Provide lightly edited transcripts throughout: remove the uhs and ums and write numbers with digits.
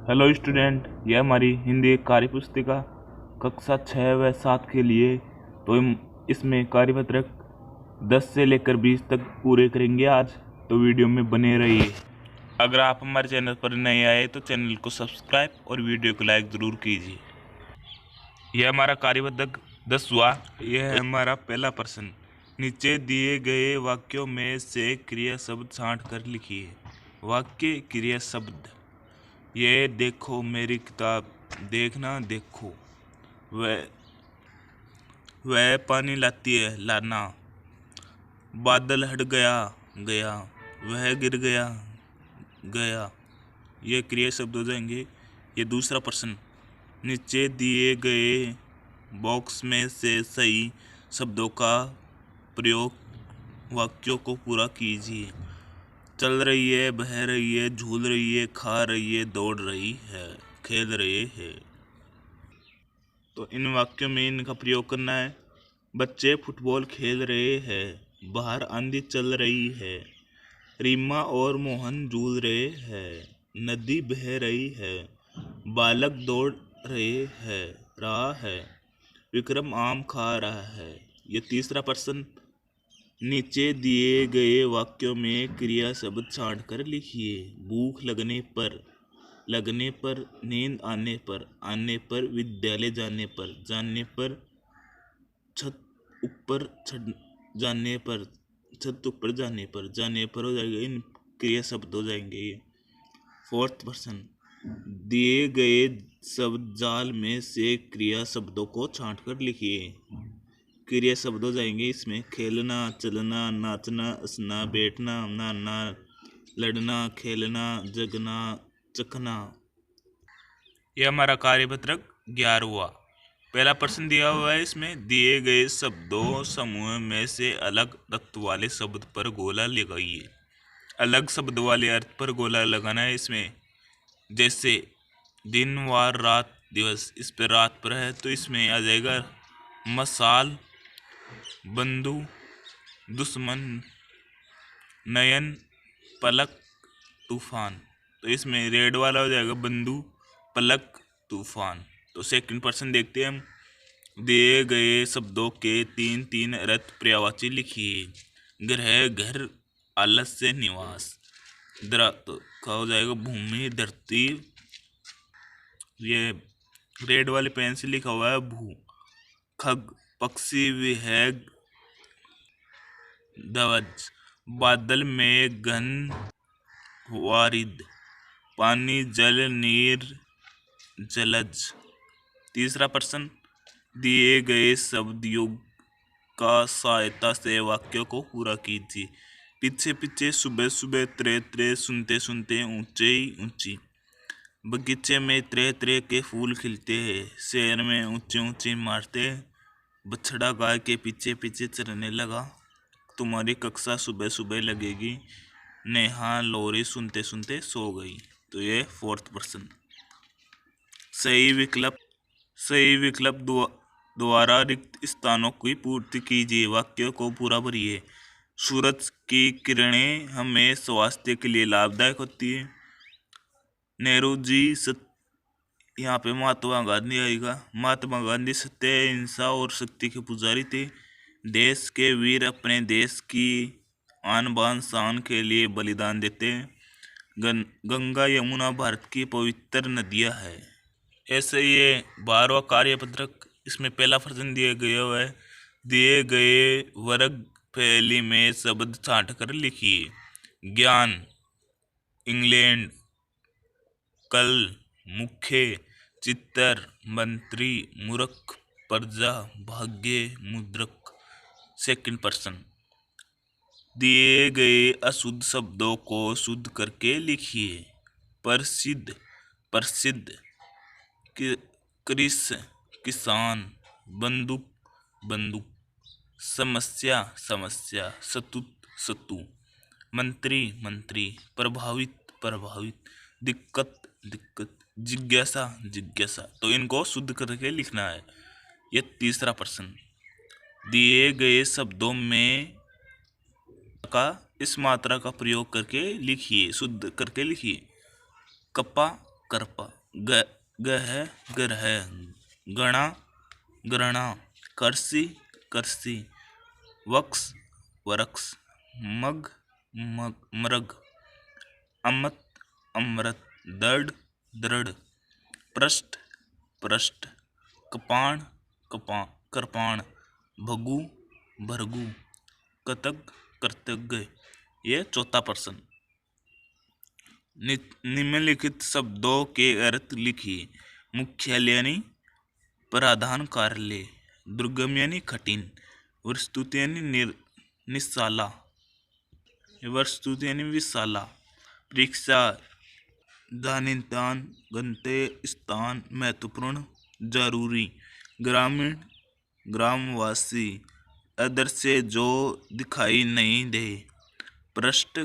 Hello student, यह हमारी हिंदी कार्य पुस्तिका कक्षा 6 व 7 के लिए। तो हम इसमें कार्यपत्रक 10 से लेकर 20 तक पूरे करेंगे आज। तो वीडियो में बने रहिए। अगर आप हमारे चैनल पर नए आए तो चैनल को सब्सक्राइब और वीडियो को लाइक ज़रूर कीजिए। यह हमारा कार्यपत्रक 10 हुआ। यह है हमारा पहला प्रश्न। नीचे दिए गए वाक्यों में से क्रिया शब्द छांट कर लिखिए। वाक्य क्रिया शब्द: ये देखो मेरी किताब, देखना देखो। वह वह पानी लाती है, लाना। बादल हट गया, गया। वह गिर गया, गया। ये क्रिया शब्द हो जाएंगे। ये दूसरा प्रश्न। नीचे दिए गए बॉक्स में से सही शब्दों का प्रयोग वाक्यों को पूरा कीजिए। चल रही है, बह रही है, झूल रही है, खा रही है, दौड़ रही है, खेल रहे हैं। तो इन वाक्यों में इनका प्रयोग करना है। बच्चे फुटबॉल खेल रहे हैं, बाहर आंधी चल रही है, रीमा और मोहन झूल रहे हैं, नदी बह रही है, बालक दौड़ रहे हैं, रहा है, विक्रम आम खा रहा है। ये तीसरा प्रश्न। नीचे दिए गए वाक्यों में क्रिया शब्द छांट कर लिखिए। भूख लगने पर, लगने पर, नींद आने पर, विद्यालय जाने पर, छत ऊपर चढ़ जाने पर, छत ऊपर जाने पर हो जाएगा। इन क्रिया शब्द हो जाएंगे ये। फोर्थ प्रश्न। दिए गए शब्द जाल में से क्रिया शब्दों को छांट कर लिखिए। क्रिया शब्द हो जाएंगे इसमें खेलना, चलना, नाचना, हंसना, बैठना, नहाना, लड़ना, खेलना, जगना, चखना। यह हमारा कार्यपत्रक 11 हुआ। पहला प्रश्न दिया हुआ है, इसमें दिए गए शब्दों समूह में से अलग अर्थ वाले शब्द पर गोला लगाइए। अलग शब्द वाले अर्थ पर गोला लगाना है इसमें। जैसे दिन, वार, रात, दिवस। इस पर रात पर है तो इसमें आ जाएगा मसाल, बंधु, दुश्मन, नयन, पलक, तूफान। तो इसमें रेड वाला हो जाएगा बंधु, पलक, तूफान। तो सेकंड प्रश्न देखते हैं हम। दिए गए शब्दों के 3 अर्थ पर्यायवाची लिखिए। ग्रह, घर, आलस्य, निवास। का हो जाएगा भूमि, धरती। ये रेड वाले पेन से लिखा हुआ है भू। खग, पक्षी, विहग, ध्वज। बादल में घन, वारिद। पानी, जल, नीर, जलज। तीसरा प्रश्न। दिए गए शब्द योग का सहायता से वाक्यों को पूरा कीजिए। पीछे पीछे, सुबह सुबह, त्रे त्रे, सुनते सुनते, ऊंचे ऊंची। बगीचे में तरह तरह के फूल खिलते हैं, शहर में ऊंची ऊंची इमारतें। बछड़ा गाय के पीछे पीछे चलने लगा, तुम्हारी कक्षा सुबह सुबह लगेगी। नेहा लोरी सुनते सुनते सो गई। तो ये फोर्थ प्रश्न। सही विकल्प द्वारा रिक्त स्थानों की पूर्ति कीजिए। वाक्यों को पूरा भरिए। सूरज की किरणें हमें स्वास्थ्य के लिए लाभदायक होती है। नेहरू जी यहाँ पे महात्मा गांधी आएगा। महात्मा गांधी सत्य, अहिंसा और शक्ति के पुजारी थे। देश के वीर अपने देश की आन बान शान के लिए बलिदान देते हैं। गंगा यमुना भारत की पवित्र नदियाँ है। ऐसे ये 12वां कार्यपत्रक। इसमें पहला प्रश्न दिया गया हुआ है। दिए गए वर्ग पहली में शब्द छांट कर लिखिए। ज्ञान, इंग्लैंड, कल, मुख्य, चित्तर, मंत्री, मूर्ख, प्रजा, भाग्य, मुद्रक। सेकंड प्रश्न। दिए गए अशुद्ध शब्दों को शुद्ध करके लिखिए। प्रसिद्ध, प्रसिद्ध, कृष, किसान, बंदूक, बंदूक, समस्या, समस्या, सतुत, सतु, मंत्री, मंत्री, प्रभावित, प्रभावित, दिक्कत, दिक्कत, जिज्ञासा, जिज्ञासा। तो इनको शुद्ध करके लिखना है। यह तीसरा प्रश्न। दिए गए शब्दों में इस मात्रा का प्रयोग करके लिखिए, शुद्ध करके लिखिए। कप्पा, करपा, गह ग्रह, गणा ग्रणा, करसी करसी, वक्स वरक्स, मग मृग, अमत अमृत, दृढ़ दृढ़, पृष्ठ पृष्ठ, कपाण कृपाण, भगु भरगु, कृतज्ञ कृतज्ञ। ये चौथा प्रश्न। निम्नलिखित शब्दों के अर्थ लिखिए। मुख्यालय यानी प्रधान कार्यालय, दुर्गम यानी कठिन, वस्तुत यानी निशाला, वस्तुत यानी विशाला, परीक्षा, दानिदान, गंतव्य स्थान, महत्वपूर्ण, जरूरी, ग्रामीण ग्रामवासी, अदृश्य जो दिखाई नहीं दे, पृष्ठ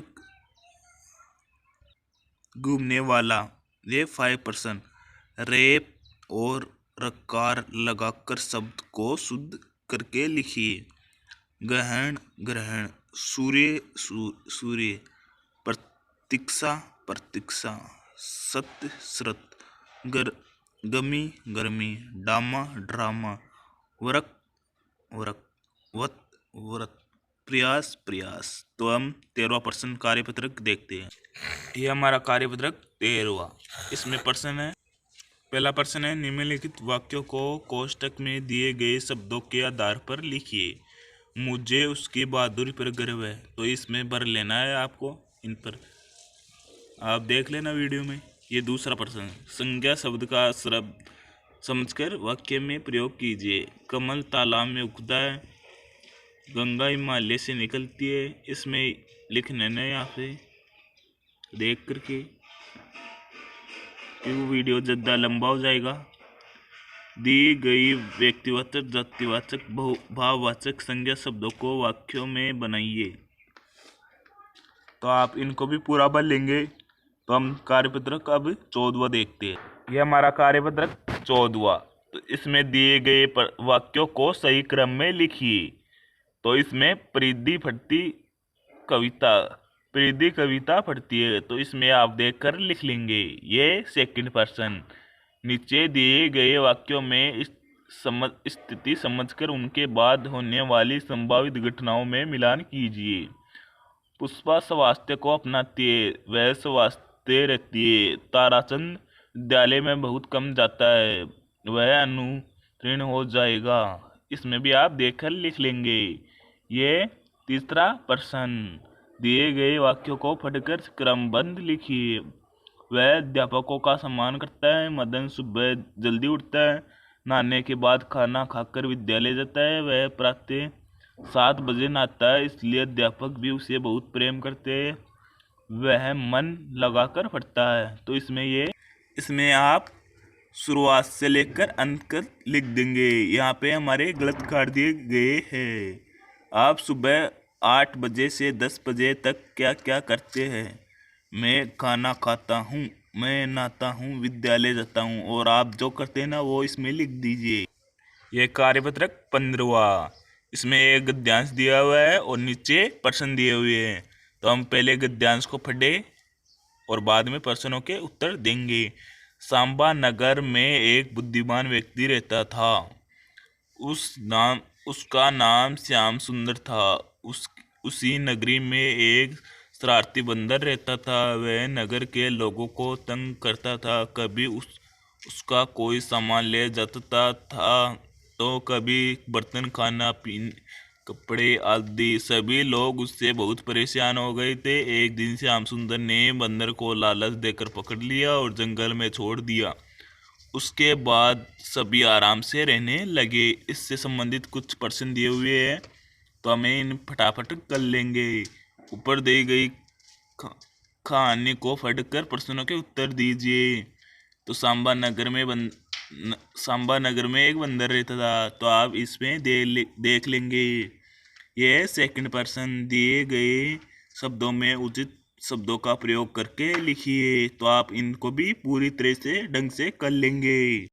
घूमने वाला। ये 5%। रेप और रकार लगाकर शब्द को शुद्ध करके लिखिए। गहन ग्रहण, सूर्य सूर्य, प्रतीक्षा प्रतीक्षा, सत्य श्रुत, गमी गर्मी, डामा ड्रामा, वरक वरक, वत व्रत, प्रयास प्रयास। तो हम 13वां कार्यपत्रक देखते हैं। ये हमारा कार्यपत्रक 13वां। इसमें प्रश्न है, पहला प्रश्न है निम्नलिखित वाक्यों को कोष्टक में दिए गए शब्दों के आधार पर लिखिए। मुझे उसकी बहादुरी पर गर्व है। तो इसमें भर लेना है आपको, इन पर आप देख लेना वीडियो में। ये दूसरा प्रश्न है, संज्ञा शब्द का शब्द समझकर वाक्य में प्रयोग कीजिए। कमल तालाब में उगता है, गंगा हिमालय से निकलती है। इसमें लिखने ने यहाँ पे देख करके, क्योंकि वीडियो ज़्यादा लंबा हो जाएगा। दी गई व्यक्तिवाचक, जातिवाचक, भाववाचक संज्ञा शब्दों को वाक्यों में बनाइए। तो आप इनको भी पूरा भर लेंगे। तो हम कार्यपत्रक अब 14वां देखते हैं। यह हमारा कार्यपत्रक 14वां। तो इसमें दिए गए वाक्यों को सही क्रम में लिखिए। तो इसमें परिधि फटती कविता, परिधि कविता पढ़ती है। तो इसमें आप देखकर लिख लेंगे। ये सेकंड पर्सन। नीचे दिए गए वाक्यों में स्थिति समझकर उनके बाद होने वाली संभावित घटनाओं में मिलान कीजिए। पुष्पा स्वास्थ्य को अपनाती है, वह स्वास्थ्य रहती है। ताराचंद विद्यालय में बहुत कम जाता है, वह अनुत्तीर्ण हो जाएगा। इसमें भी आप देखकर लिख लेंगे। ये तीसरा प्रश्न। दिए गए वाक्यों को पढ़कर क्रमबद्ध लिखिए। वह अध्यापकों का सम्मान करता है। मदन सुबह जल्दी उठता है, नहाने के बाद खाना खाकर विद्यालय जाता है। वह प्रातः 7 बजे नहाता है, इसलिए अध्यापक भी उसे बहुत प्रेम करते हैं। वह मन लगाकर पढ़ता है। तो इसमें आप शुरुआत से लेकर अंत तक लिख देंगे। यहाँ पे हमारे गलत काट दिए गए हैं। आप सुबह 8 बजे से 10 बजे तक क्या क्या करते हैं? मैं खाना खाता हूँ, मैं नहाता हूँ, विद्यालय जाता हूँ। और आप जो करते हैं ना, वो इसमें लिख दीजिए। यह कार्यपत्रक 15वां। इसमें एक गद्यांश दिया हुआ है और नीचे प्रश्न दिए हुए हैं। तो हम पहले गद्यांश को पढ़े और बाद में प्रश्नों के उत्तर देंगे। सांबा नगर में एक बुद्धिमान व्यक्ति रहता था। उसका नाम श्याम सुंदर था। उसी नगरी में एक शरारती बंदर रहता था। वह नगर के लोगों को तंग करता था। कभी उसका कोई सामान ले जाता था, तो कभी बर्तन, खाना पीने, कपड़े आदि। सभी लोग उससे बहुत परेशान हो गए थे। एक दिन श्याम सुंदर ने बंदर को लालच देकर पकड़ लिया और जंगल में छोड़ दिया। उसके बाद सभी आराम से रहने लगे। इससे संबंधित कुछ प्रश्न दिए हुए हैं, तो हमें इन फटाफट कर लेंगे। ऊपर दी गई कहानी को पढ़कर प्रश्नों के उत्तर दीजिए। तो सांबा नगर में एक बंदर रहता था। तो आप इसमें देख लेंगे। यह सेकंड पर्सन। दिए गए शब्दों में उचित शब्दों का प्रयोग करके लिखिए। तो आप इनको भी पूरी तरह से ढंग से कर लेंगे।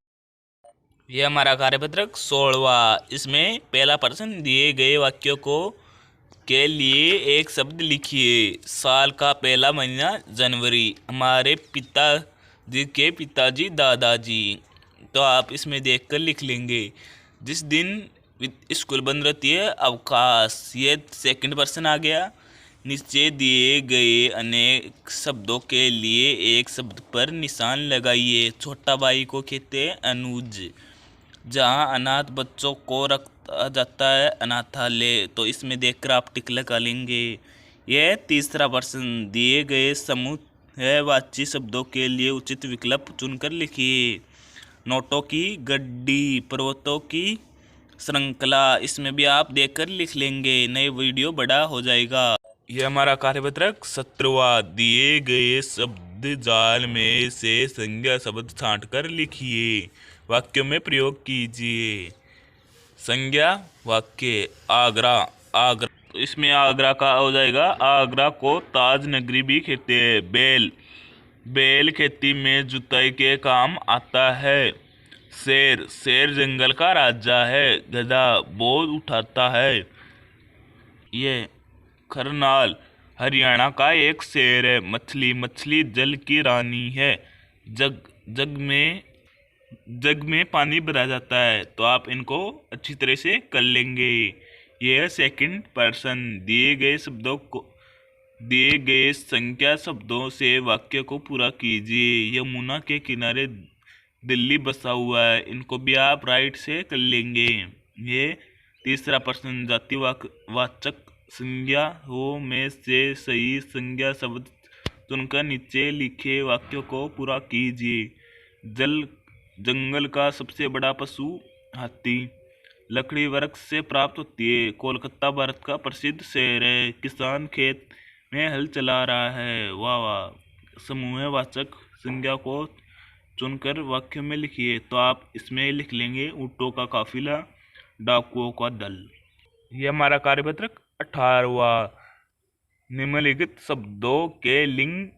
यह हमारा कार्यपत्रक 16वां। इसमें पहला प्रश्न, दिए गए वाक्यों के लिए एक शब्द लिखिए। साल का पहला महीना जनवरी। हमारे पिता जिसके पिताजी दादाजी। तो आप इसमें देखकर लिख लेंगे। जिस दिन स्कूल बंद रहती है, अवकाश, ये सेकंड पर्सन आ गया। नीचे दिए गए अनेक शब्दों के लिए एक शब्द पर निशान लगाइए। छोटा भाई को कहते हैं अनुज। जहाँ अनाथ बच्चों को रखा जाता है अनाथालय, तो इसमें देखकर आप टिक लगा लेंगे। यह तीसरा पर्सन दिए गए समूह है वाची शब्दों के लिए उचित विकल्प चुनकर लिखिए। नोटों की गड्डी, पर्वतों की श्रृंखला, इसमें भी आप देखकर लिख लेंगे, नए वीडियो बड़ा हो जाएगा। यह हमारा कार्यपत्रक 17वां। दिए गए शब्द जाल में से संज्ञा शब्द छांटकर लिखिए, वाक्यों में प्रयोग कीजिए। संज्ञा वाक्य, आगरा। आगरा, तो इसमें आगरा का हो जाएगा, आगरा को ताज नगरी भी कहते हैं। बैल, बैल खेती में जुताई के काम आता है। शेर, शेर जंगल का राजा है। गधा, बोझ उठाता है। ये खरनाल, हरियाणा का एक शेर है। मछली, मछली जल की रानी है। जग, जग में पानी भरा जाता है। तो आप इनको अच्छी तरह से कर लेंगे। यह सेकंड पर्सन। दिए गए संख्या शब्दों से वाक्य को पूरा कीजिए। यमुना के किनारे दिल्ली बसा हुआ है, इनको भी आप राइट से कर लेंगे। ये तीसरा पर्सन। जातिवाचक संज्ञा हो में से सही संज्ञा शब्द चुनकर नीचे लिखे वाक्यों को पूरा कीजिए। जंगल का सबसे बड़ा पशु हाथी। लकड़ी वृक्ष से प्राप्त होती है। कोलकाता भारत का प्रसिद्ध शहर है। किसान खेत में हल चला रहा है। वाह वाह। समूहवाचक संज्ञा को चुनकर वाक्य में लिखिए। तो आप इसमें लिख लेंगे ऊँटों का काफिला, डाकुओं का दल। ये हमारा कार्यपत्रक 18वां। निम्नलिखित शब्दों के लिंग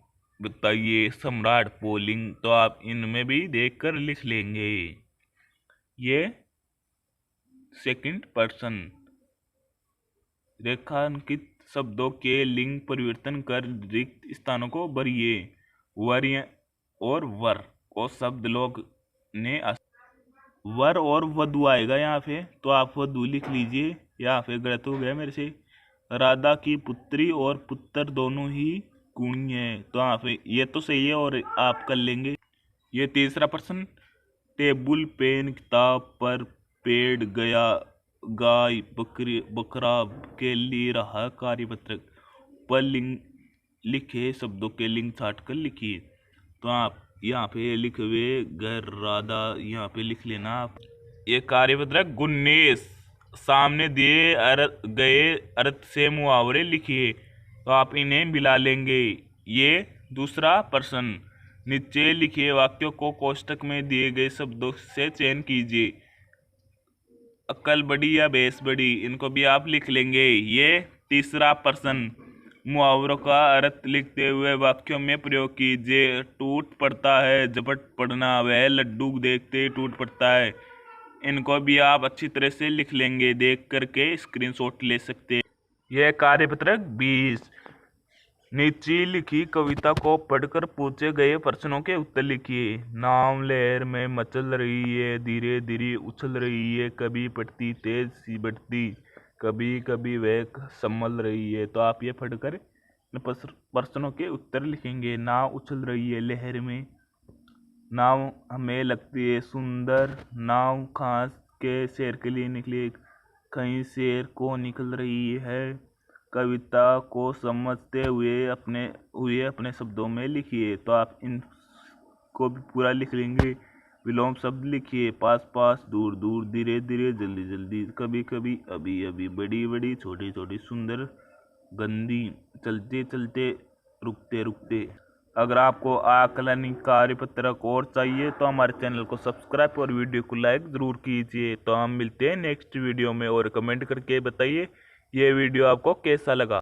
बताइए। सम्राट, पुल्लिंग, तो आप इनमें भी देखकर लिख लेंगे। ये सेकंड पर्सन। रेखांकित शब्दों के लिंग परिवर्तन कर रिक्त स्थानों को भरिए। वर और वर को शब्द लोग ने वर और वधु आएगा यहाँ पे, तो आप वधु लिख लीजिए। यहाँ पे गलत हो गया मेरे से। राधा की पुत्री और पुत्र दोनों ही गुणी है, तो यहाँ पे ये तो सही है और आप कर लेंगे। ये तीसरा पर्सन। टेबुल, पेन, किताब, पर, पेड़, गया, गाय, बकरी, बकरा के लिए रहा कार्यपत्रक। पर लिंग लिखे शब्दों के लिंग छाट कर लिखिए। तो आप यहाँ पे लिखे हुए घर, राधा यहाँ पे लिख लेना आप। ये कार्यपत्रक 19। सामने दिए गए अर्थ से मुहावरे लिखिए, तो आप इन्हें मिला लेंगे। ये दूसरा पर्सन। नीचे लिखे वाक्यों को कोष्टक में दिए गए शब्दों से चयन कीजिए। अक्ल बड़ी या भैंस बड़ी, इनको भी आप लिख लेंगे। ये तीसरा पर्सन। मुहावरों का अर्थ लिखते हुए वाक्यों में प्रयोग कीजिए। टूट पड़ता है, झपट पड़ना, वह लड्डू देखते ही टूट पड़ता है, इनको भी आप अच्छी तरह से लिख लेंगे। देख करके स्क्रीनशॉट ले सकते हैं। यह कार्यपत्रक 20। नीचे लिखी कविता को पढ़कर पूछे गए प्रश्नों के उत्तर लिखिए। नाव लहर में मचल रही है, धीरे धीरे उछल रही है, कभी पड़ती तेज सी बढ़ती, कभी कभी वह संभल रही है। तो आप ये पढ़कर प्रश्नों के उत्तर लिखेंगे। नाव उछल रही है लहर में, नाव हमें लगती है सुंदर, नाव खास के शेर के लिए निकली, कहीं शेर को निकल रही है। कविता को समझते हुए अपने शब्दों में लिखिए। तो आप इनको भी पूरा लिख लेंगे। विलोम शब्द लिखिए। पास पास, दूर दूर, धीरे धीरे, जल्दी जल्दी, कभी कभी, अभी अभी, बड़ी बड़ी, छोटी छोटी, सुंदर, गंदी, चलते चलते, रुकते रुकते। अगर आपको आकलन कार्यपत्रक और चाहिए तो हमारे चैनल को सब्सक्राइब और वीडियो को लाइक ज़रूर कीजिए। तो हम मिलते हैं नेक्स्ट वीडियो में, और कमेंट करके बताइए ये वीडियो आपको कैसा लगा।